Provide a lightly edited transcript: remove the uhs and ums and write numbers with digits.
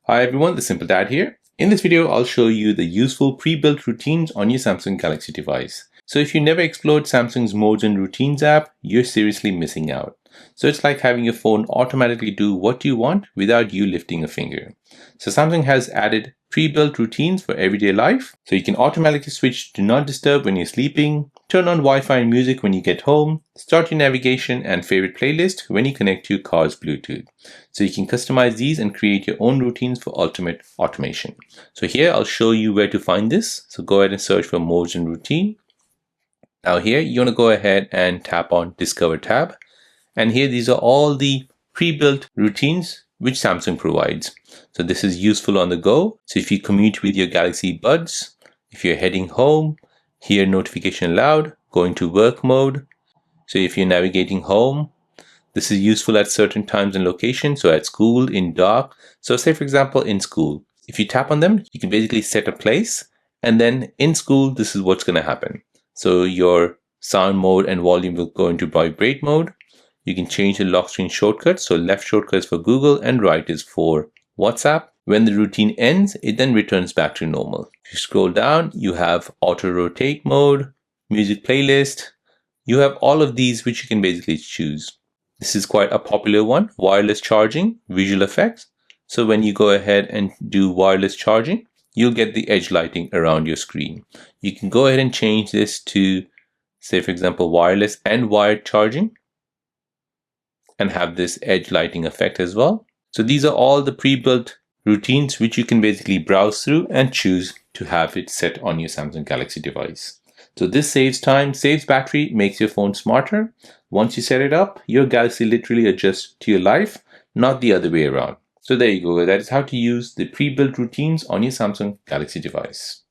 Hi everyone, the Simple Dad here. In this video, I'll show you the useful pre-built routines on your Samsung Galaxy device. So if you never explored Samsung's Modes and Routines app, you're seriously missing out. So it's like having your phone automatically do what you want without you lifting a finger. So Samsung has added pre-built routines for everyday life. So you can automatically switch to not disturb when you're sleeping, turn on Wi-Fi and music when you get home, start your navigation and favorite playlist when you connect to your car's Bluetooth. So you can customize these and create your own routines for ultimate automation. So here I'll show you where to find this. So go ahead and search for Modes and Routine. Now here you want to go ahead and tap on Discover tab. And here these are all the pre-built routines which Samsung provides. So this is useful on the go. So if you commute with your Galaxy Buds, if you're heading home, hear notification loud, go into work mode. So if you're navigating home, this is useful at certain times and locations. So at school, in dark. So say for example, in school, if you tap on them, you can basically set a place. And then in school, this is what's going to happen. So your sound mode and volume will go into vibrate mode. You can change the lock screen shortcuts. So left shortcut is for Google and right is for WhatsApp. When the routine ends, it then returns back to normal. If you scroll down, you have auto rotate mode, music playlist. You have all of these which you can basically choose. This is quite a popular one, wireless charging, visual effects. So when you go ahead and do wireless charging, you'll get the edge lighting around your screen. You can go ahead and change this to, say for example, wireless and wired charging, and have this edge lighting effect as well. So these are all the pre-built routines which you can basically browse through and choose to have it set on your Samsung Galaxy device. So this saves time, saves battery, makes your phone smarter. Once you set it up, your Galaxy literally adjusts to your life, not the other way around. So there you go. That is how to use the pre-built routines on your Samsung Galaxy device.